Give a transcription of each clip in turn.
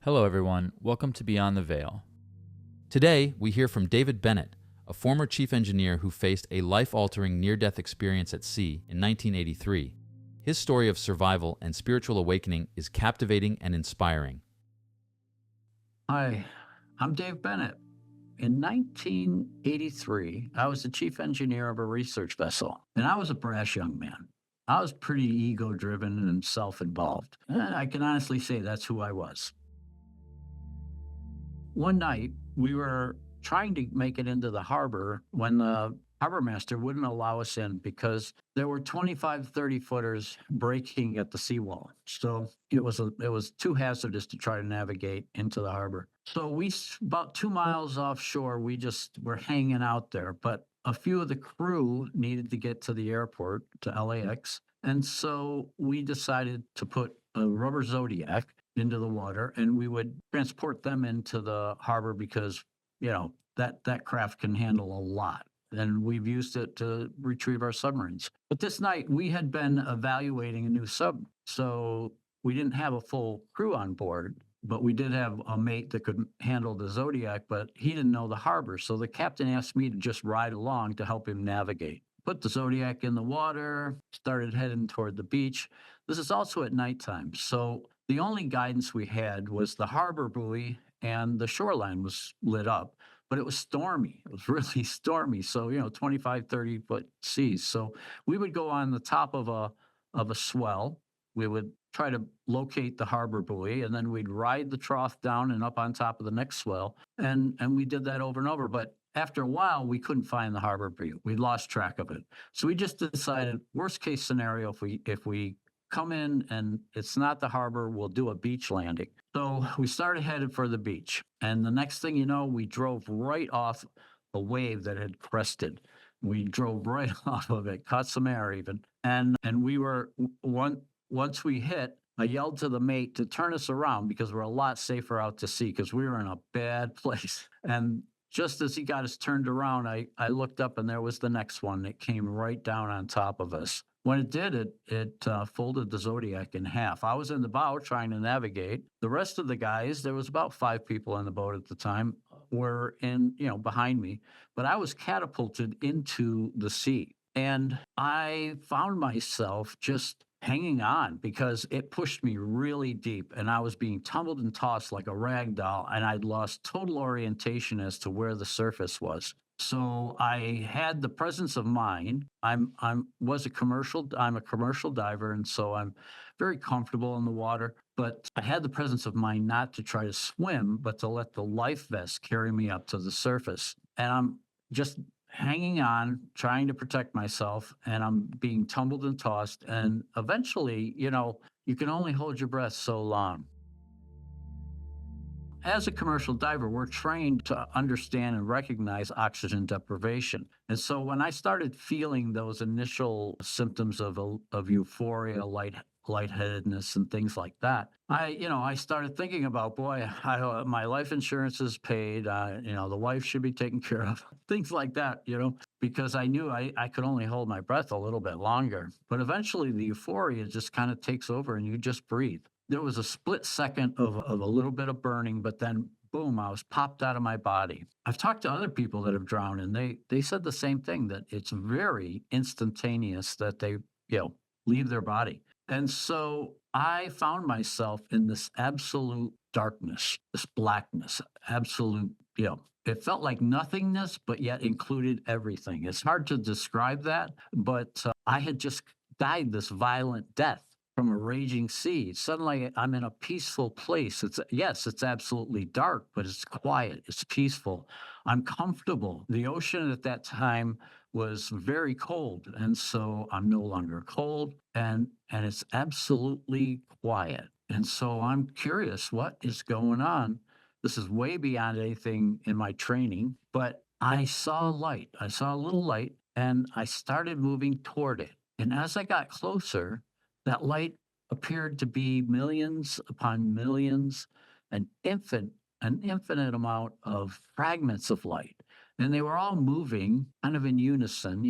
Hello, everyone. Welcome to Beyond the Veil. Today, we hear from David Bennett, a former chief engineer who faced a life-altering near-death experience at sea in 1983. His story of survival and spiritual awakening is captivating and inspiring. Hi, I'm Dave Bennett. In 1983, I was the chief engineer of a research vessel, and I was a brash young man. I was pretty ego driven and self involved. I can honestly say that's who I was. One night, we were trying to make it into the harbor when the harbor master wouldn't allow us in because there were 25, 30 footers breaking at the seawall. So it was too hazardous to try to navigate into the harbor. So about 2 miles offshore, we just were hanging out there. But a few of the crew needed to get to the airport to LAX. And so we decided to put a rubber Zodiac into the water and we would transport them into the harbor because that craft can handle a lot, and we've used it to retrieve our submarines. But this night we had been evaluating a new sub, so we didn't have a full crew on board, but we did have a mate that could handle the Zodiac, but he didn't know the harbor, so the captain asked me to just ride along to help him navigate. Put the Zodiac in the water, started heading toward the beach. This is also at nighttime, so the only guidance we had was the harbor buoy, and the shoreline was lit up, but it was stormy. It was really stormy. So, 25, 30 foot seas. So we would go on the top of a swell. We would try to locate the harbor buoy, and then we'd ride the trough down and up on top of the next swell. And we did that over and over. But after a while, we couldn't find the harbor buoy. We lost track of it. So we just decided, worst case scenario, if we come in and it's not the harbor, we'll do a beach landing. So we started headed for the beach. And the next thing you know, we drove right off a wave that had crested. We drove right off of it, caught some air even. And we were once we hit, I yelled to the mate to turn us around because we're a lot safer out to sea because we were in a bad place. And just as he got us turned around, I looked up and there was the next one that came right down on top of us. When it did, it folded the Zodiac in half. I was in the bow trying to navigate. The rest of the guys, there was about 5 people in the boat at the time, were behind me, but I was catapulted into the sea. And I found myself just hanging on because it pushed me really deep and I was being tumbled and tossed like a rag doll, and I'd lost total orientation as to where the surface was. So I had the presence of mind. I'm a commercial diver, and so I'm very comfortable in the water. But I had the presence of mind not to try to swim, but to let the life vest carry me up to the surface. And I'm just hanging on, trying to protect myself, and I'm being tumbled and tossed. And eventually, you can only hold your breath so long. As a commercial diver, we're trained to understand and recognize oxygen deprivation. And so when I started feeling those initial symptoms of euphoria, lightheadedness and things like that, I started thinking about, boy, my life insurance is paid. The wife should be taken care of, things like that, because I knew I could only hold my breath a little bit longer. But eventually the euphoria just kind of takes over and you just breathe. There was a split second of a little bit of burning, but then boom, I was popped out of my body. I've talked to other people that have drowned, and they said the same thing, that it's very instantaneous that they, leave their body. And so I found myself in this absolute darkness, this blackness, absolute, it felt like nothingness, but yet included everything. It's hard to describe that, but I had just died this violent death from a raging sea. Suddenly I'm in a peaceful place. It's absolutely dark, but it's quiet, it's peaceful. I'm comfortable. The ocean at that time was very cold, and so I'm no longer cold, and it's absolutely quiet. And so I'm curious what is going on. This is way beyond anything in my training, but I saw a light. I saw a little light and I started moving toward it. And as I got closer, that light appeared to be millions upon millions, an infinite amount of fragments of light. And they were all moving kind of in unison,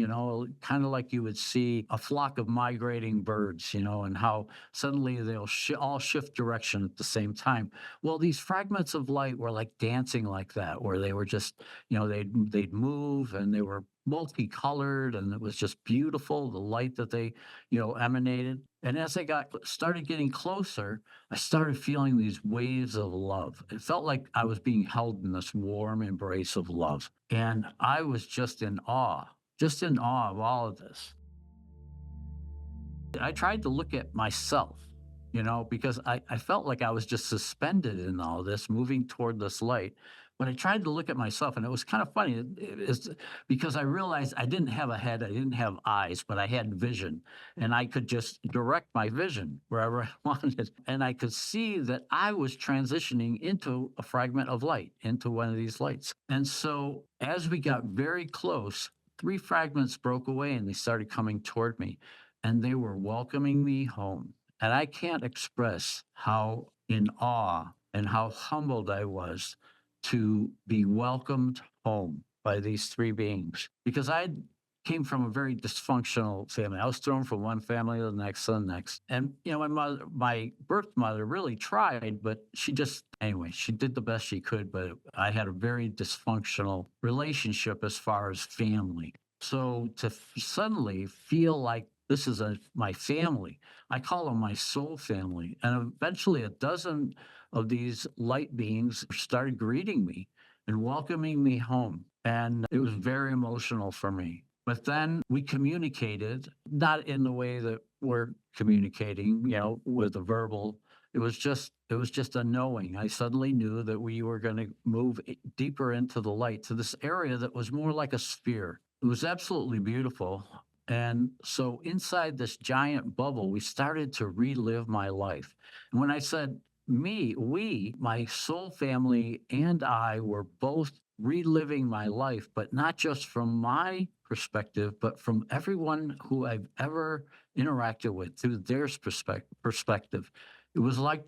kind of like you would see a flock of migrating birds, and how suddenly they'll all shift direction at the same time. Well, these fragments of light were like dancing like that, where they were just, they'd move and they were multicolored, and it was just beautiful, the light that they, emanated. And as they started getting closer, I started feeling these waves of love. It felt like I was being held in this warm embrace of love. And I was just in awe of all of this. I tried to look at myself, because I felt like I was just suspended in all this, moving toward this light. But I tried to look at myself, and it was kind of funny. It's because I realized I didn't have a head, I didn't have eyes, but I had vision, and I could just direct my vision wherever I wanted. And I could see that I was transitioning into a fragment of light, into one of these lights. And so as we got very close, three fragments broke away and they started coming toward me, and they were welcoming me home. And I can't express how in awe and how humbled I was to be welcomed home by these three beings, because I came from a very dysfunctional family. I was thrown from one family to the next. And my birth mother really tried, but she did the best she could. But I had a very dysfunctional relationship as far as family. So to suddenly feel like this is my family, I call them my soul family. And eventually a dozen of these light beings started greeting me and welcoming me home. And it was very emotional for me. But then we communicated, not in the way that we're communicating, with a verbal. It was just a knowing. I suddenly knew that we were going to move deeper into the light, to this area that was more like a sphere. It was absolutely beautiful. And so inside this giant bubble, we started to relive my life. And when I said my soul family and I were both reliving my life, but not just from my perspective, but from everyone who I've ever interacted with through their perspective. It's like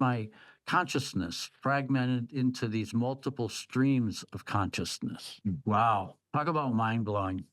my consciousness fragmented into these multiple streams of consciousness. Wow. Talk about mind blowing.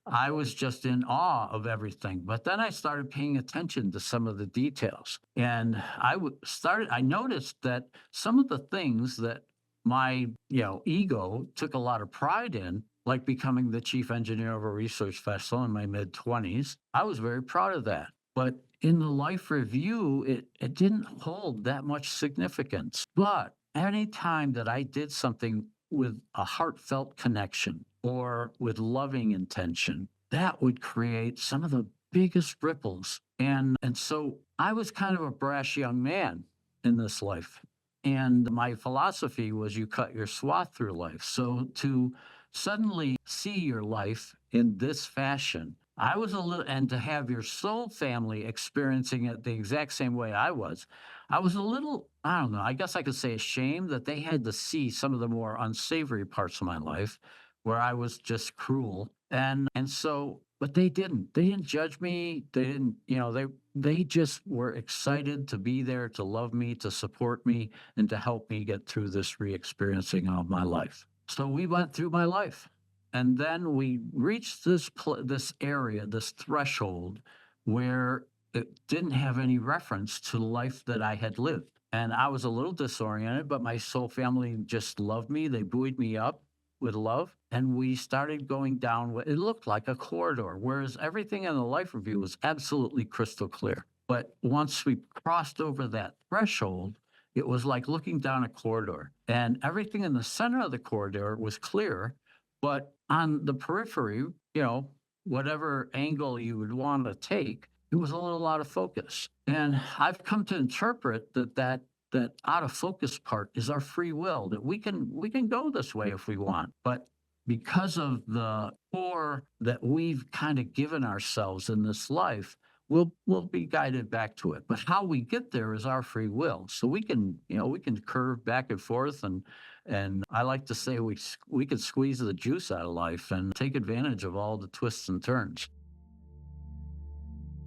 I was just in awe of everything. But then I started paying attention to some of the details. And I noticed that some of the things that my, ego took a lot of pride in, like becoming the chief engineer of a research vessel in my mid 20s, I was very proud of that. But in the life review, it didn't hold that much significance. But any time that I did something with a heartfelt connection or with loving intention, that would create some of the biggest ripples. And so I was kind of a brash young man in this life. And my philosophy was you cut your swath through life. So to suddenly see your life in this fashion, I was a little, and to have your soul family experiencing it the exact same way I was a little, I don't know, I guess I could say ashamed that they had to see some of the more unsavory parts of my life where I was just cruel. And so, but they didn't. They didn't judge me. They didn't, they just were excited to be there, to love me, to support me, and to help me get through this re-experiencing of my life. So we went through my life. And then we reached this area, this threshold where it didn't have any reference to the life that I had lived. And I was a little disoriented, but my soul family just loved me. They buoyed me up with love. And we started going down what it looked like a corridor, whereas everything in the life review was absolutely crystal clear. But once we crossed over that threshold, it was like looking down a corridor, and everything in the center of the corridor was clear. But on the periphery, whatever angle you would want to take, it was a little out of focus. And I've come to interpret that out of focus part is our free will, that we can go this way if we want. But because of the core that we've kind of given ourselves in this life, we'll be guided back to it. But how we get there is our free will. So we can curve back and forth, and I like to say we could squeeze the juice out of life and take advantage of all the twists and turns.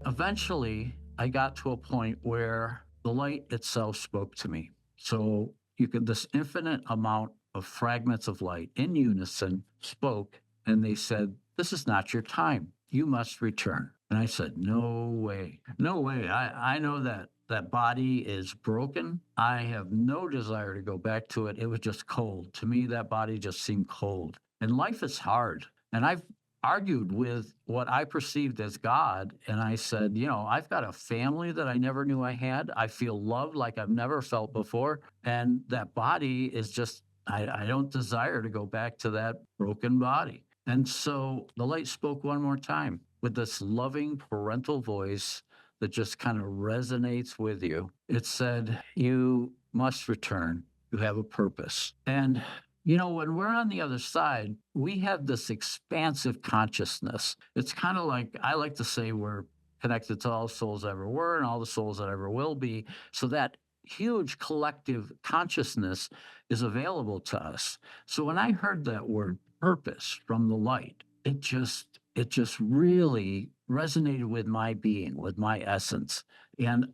Eventually, I got to a point where the light itself spoke to me. So this infinite amount of fragments of light in unison spoke, and they said, "This is not your time. You must return." And I said, "No way. No way. I know that that body is broken. I have no desire to go back to it. It was just cold. To me, that body just seemed cold. And life is hard. And I've argued with what I perceived as God. And I said, I've got a family that I never knew I had. I feel loved like I've never felt before. And that body is just, I don't desire to go back to that broken body." And so the light spoke one more time with this loving parental voice that just kind of resonates with you. It said, "You must return. You have a purpose." And when we're on the other side, we have this expansive consciousness. It's kind of like, I like to say, we're connected to all souls that ever were and all the souls that ever will be. So that huge collective consciousness is available to us. So when I heard that word purpose from the light, it just really resonated with my being, with my essence. And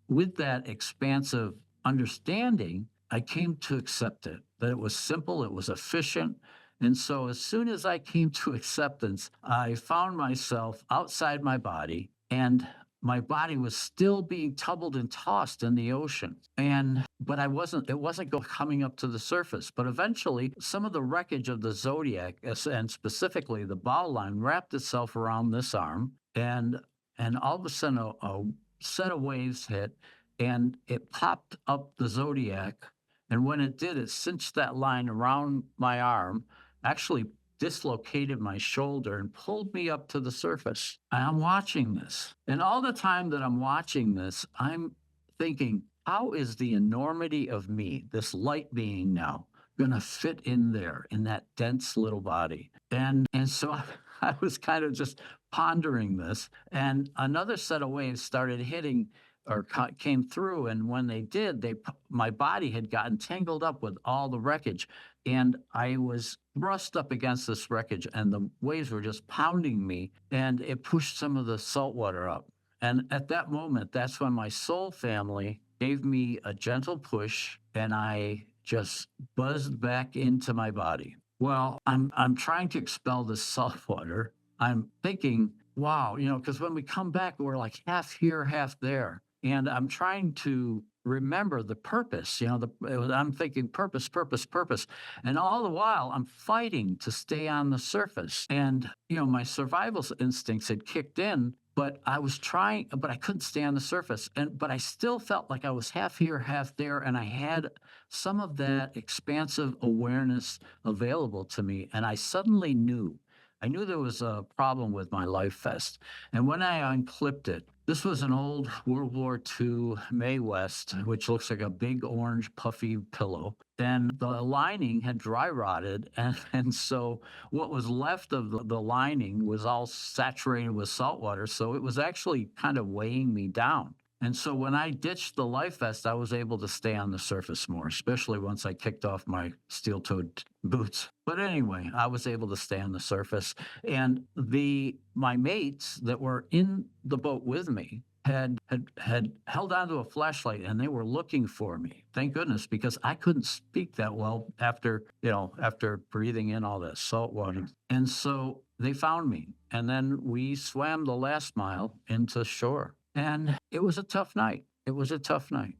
with that expansive understanding, I came to accept it, that it was simple, it was efficient. And so as soon as I came to acceptance, I found myself outside my body, and my body was still being tumbled and tossed in the ocean. But it wasn't coming up to the surface. But eventually, some of the wreckage of the zodiac, and specifically the bow line, wrapped itself around this arm, and all of a sudden a set of waves hit, and it popped up the zodiac. And when it did, it cinched that line around my arm, actually dislocated my shoulder and pulled me up to the surface. And I'm watching this. And all the time that I'm watching this, I'm thinking, how is the enormity of me, this light being now, going to fit in there in that dense little body? And so I was kind of just pondering this, and another set of waves started hitting or came through, and when they did, my body had gotten tangled up with all the wreckage, and I was thrust up against this wreckage, and the waves were just pounding me, and it pushed some of the salt water up. And at that moment, that's when my soul family gave me a gentle push, and I just buzzed back into my body. Well, I'm trying to expel this salt water. I'm thinking, wow, because when we come back, we're like half here, half there. And I'm trying to remember the purpose. I'm thinking purpose, purpose, purpose. And all the while, I'm fighting to stay on the surface. And, my survival instincts had kicked in, but I was trying, but I couldn't stay on the surface. But I still felt like I was half here, half there. And I had some of that expansive awareness available to me. And I suddenly knew. I knew there was a problem with my life vest. And when I unclipped it, this was an old World War II Mae West, which looks like a big orange puffy pillow. And the lining had dry rotted. And so what was left of the lining was all saturated with salt water. So it was actually kind of weighing me down. And so when I ditched the life vest, I was able to stay on the surface more, especially once I kicked off my steel-toed boots. But anyway, I was able to stay on the surface. And my mates that were in the boat with me had held onto a flashlight, and they were looking for me. Thank goodness, because I couldn't speak that well after breathing in all that salt water. And so they found me, and then we swam the last mile into shore. And it was a tough night. It was a tough night.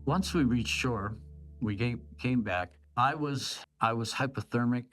Once we reached shore, we came back. I was hypothermic.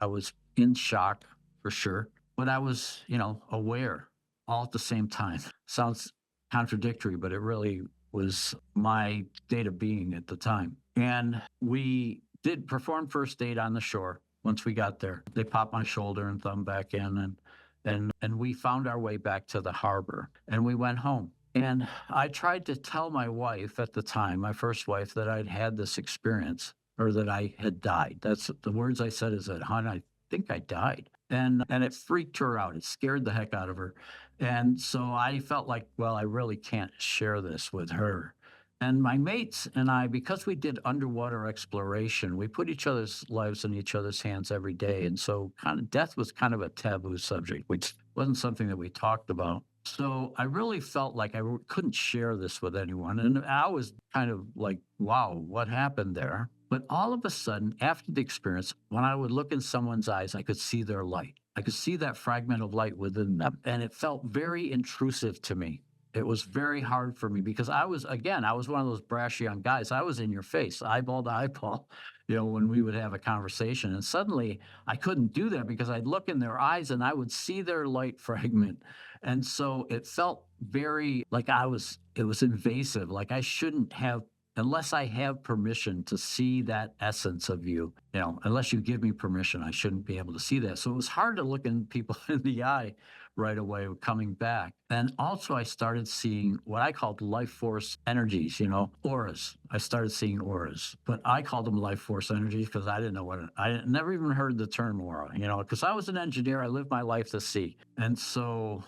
I was in shock for sure, but I was, aware all at the same time. Sounds contradictory, but it really was my state of being at the time. And we did perform first aid on the shore. Once we got there, they popped my shoulder and thumb back in, and we found our way back to the harbor, and we went home. And I tried to tell my wife at the time, my first wife, that I'd had this experience, or that I had died. That's the words I said, is that, "Hon, I think I died." And it freaked her out. It scared the heck out of her. And so I felt like, well, I really can't share this with her. And my mates and I, because we did underwater exploration, we put each other's lives in each other's hands every day. And so death was kind of a taboo subject, which wasn't something that we talked about. So I really felt like couldn't share this with anyone. And I was kind of like, wow, what happened there? But all of a sudden, after the experience, when I would look in someone's eyes, I could see their light. I could see that fragment of light within them. And it felt very intrusive to me. It was very hard for me because I was one of those brash young guys. I was in your face, eyeball to eyeball, when we would have a conversation. And suddenly I couldn't do that because I'd look in their eyes and I would see their light fragment. And so it felt very like it was invasive, like I shouldn't have, unless I have permission to see that essence of you, unless you give me permission, I shouldn't be able to see that. So it was hard to look in people in the eye right away coming back. And also I started seeing what I called life force energies, auras. I started seeing auras, but I called them life force energies because I didn't know I never even heard the term aura, because I was an engineer. I lived my life to see. And so,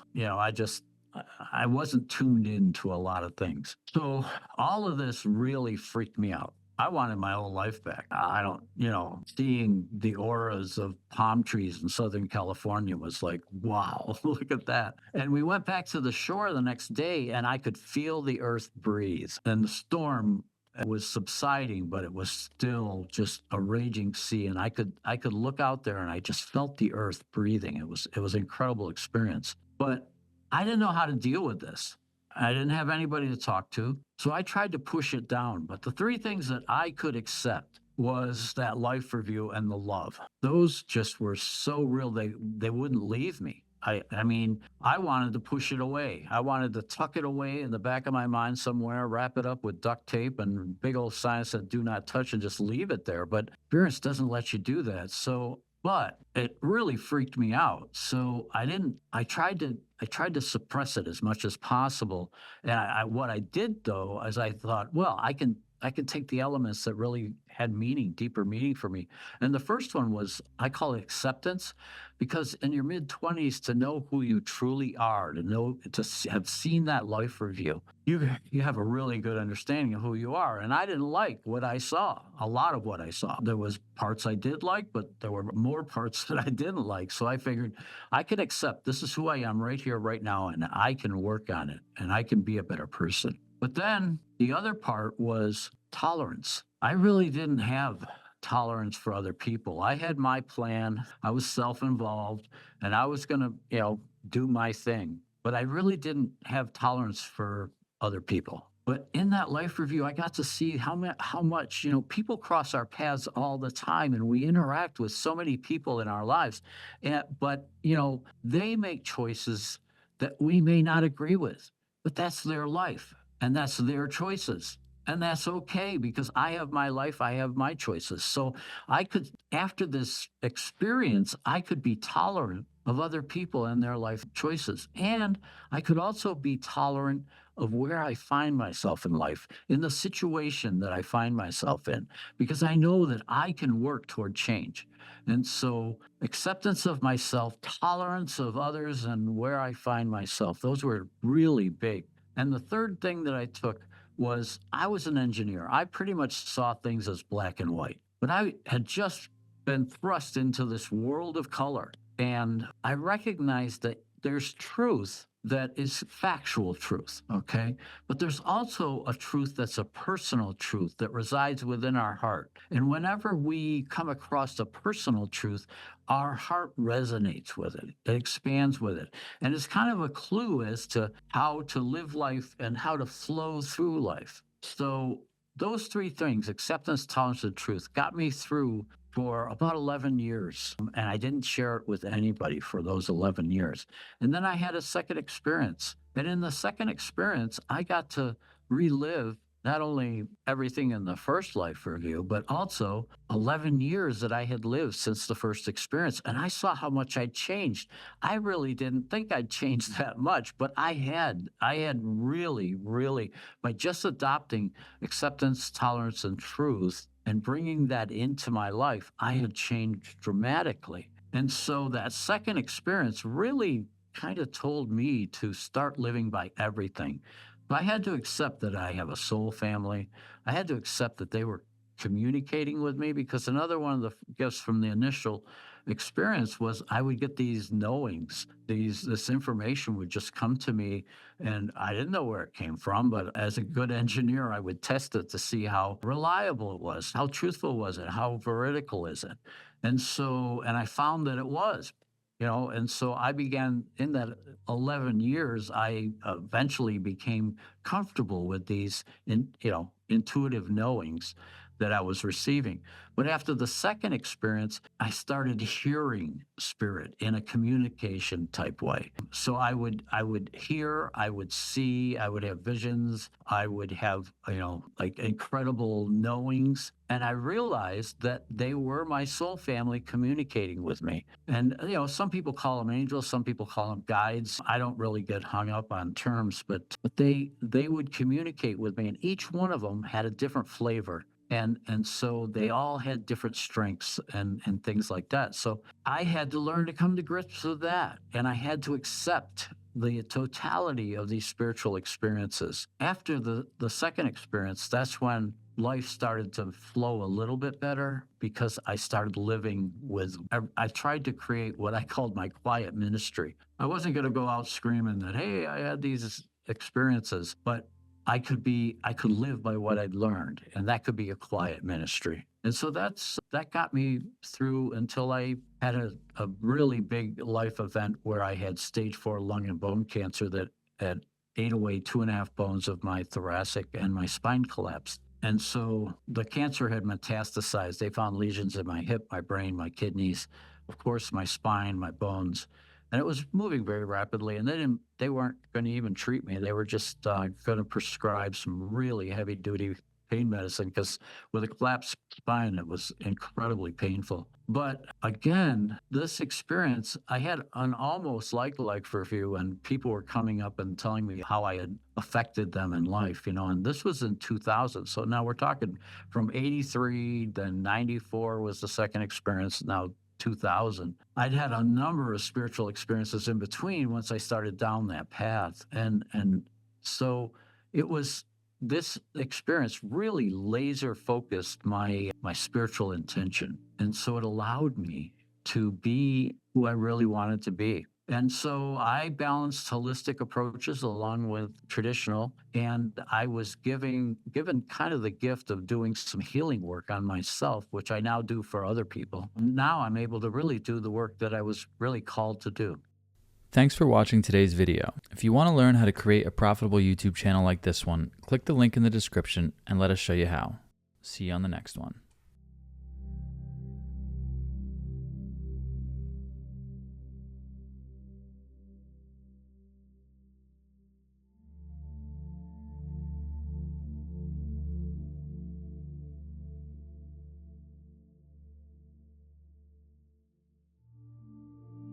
I wasn't tuned into a lot of things. So all of this really freaked me out. I wanted my old life back. I don't, seeing the auras of palm trees in Southern California was like, wow, look at that. And we went back to the shore the next day and I could feel the earth breathe. And the storm was subsiding, but it was still just a raging sea. And I could look out there and I just felt the earth breathing. It was an incredible experience. But I didn't know how to deal with this. I didn't have anybody to talk to. So I tried to push it down. But the three things that I could accept was that life review and the love. Those just were so real. They wouldn't leave me. I mean, I wanted to push it away. I wanted to tuck it away in the back of my mind somewhere, wrap it up with duct tape and big old signs that do not touch and just leave it there. But experience doesn't let you do that. But it really freaked me out. So I tried to suppress it as much as possible. And what I did though, is I thought, well, I can take the elements that really had meaning, deeper meaning for me. And the first one was, I call it acceptance, because in your mid 20s, to know who you truly are, have seen that life review, you have a really good understanding of who you are. And I didn't like what I saw, a lot of what I saw. There was parts I did like, but there were more parts that I didn't like. So I figured I can accept this is who I am right here, right now, and I can work on it and I can be a better person. But then the other part was tolerance. I really didn't have tolerance for other people. I had my plan. I was self-involved and I was going to, do my thing. But I really didn't have tolerance for other people. But in that life review, I got to see how much, people cross our paths all the time and we interact with so many people in our lives. But, they make choices that we may not agree with, but that's their life and that's their choices. And that's okay because I have my life, I have my choices. So after this experience, I could be tolerant of other people and their life choices. And I could also be tolerant of where I find myself in life, in the situation that I find myself in, because I know that I can work toward change. And so acceptance of myself, tolerance of others, and where I find myself, those were really big. And the third thing that I took was I was an engineer. I pretty much saw things as black and white, but I had just been thrust into this world of color. And I recognized that there's truth that is factual truth, okay? But there's also a truth that's a personal truth that resides within our heart. And whenever we come across a personal truth, our heart resonates with it, it expands with it. And it's kind of a clue as to how to live life and how to flow through life. So, those three things, acceptance, tolerance, and truth, got me through for about 11 years. And I didn't share it with anybody for those 11 years. And then I had a second experience. And in the second experience, I got to relive not only everything in the first life review, but also 11 years that I had lived since the first experience. And I saw how much I'd changed. I really didn't think I'd changed that much, but I had. I had really, really, by just adopting acceptance, tolerance, and truth and bringing that into my life, I had changed dramatically. And so that second experience really kind of told me to start living by everything. But I had to accept that I have a soul family. I had to accept that they were communicating with me, because another one of the gifts from the initial experience was I would get these knowings. This information would just come to me, and I didn't know where it came from, but as a good engineer, I would test it to see how reliable it was, how truthful was it, how veridical is it. And I found that it was. And so I began in that 11 years, I eventually became comfortable with these, intuitive knowings that I was receiving. But after the second experience, I started hearing spirit in a communication type way. So I would hear, I would see, I would have visions, I would have, like incredible knowings. And I realized that they were my soul family communicating with me. And some people call them angels, some people call them guides. I don't really get hung up on terms, but they would communicate with me, and each one of them had a different flavor. And so they all had different strengths and things like that. So I had to learn to come to grips with that. And I had to accept the totality of these spiritual experiences. After the second experience, that's when life started to flow a little bit better, because I started living with, I tried to create what I called my quiet ministry. I wasn't going to go out screaming that, hey, I had these experiences, but I could live by what I'd learned, and that could be a quiet ministry. And so that got me through until I had a really big life event where I had stage 4 lung and bone cancer that had ate away 2.5 bones of my thoracic, and my spine collapsed. And so the cancer had metastasized. They found lesions in my hip, my brain, my kidneys, of course, my spine, my bones. And it was moving very rapidly. And they weren't going to even treat me. They were just going to prescribe some really heavy duty pain medicine, because with a collapsed spine, it was incredibly painful. But again, this experience, I had an almost like for a few, and people were coming up and telling me how I had affected them in life, and this was in 2000. So now we're talking from 83, then 94 was the second experience, now 2000. I'd had a number of spiritual experiences in between once I started down that path. And so it was, this experience really laser focused my spiritual intention. And so it allowed me to be who I really wanted to be. And so I balanced holistic approaches along with traditional, and I was given kind of the gift of doing some healing work on myself, which I now do for other people. Now I'm able to really do the work that I was really called to do. Thanks for watching today's video. If you want to learn how to create a profitable YouTube channel like this one, click the link in the description and let us show you how. See you on the next one.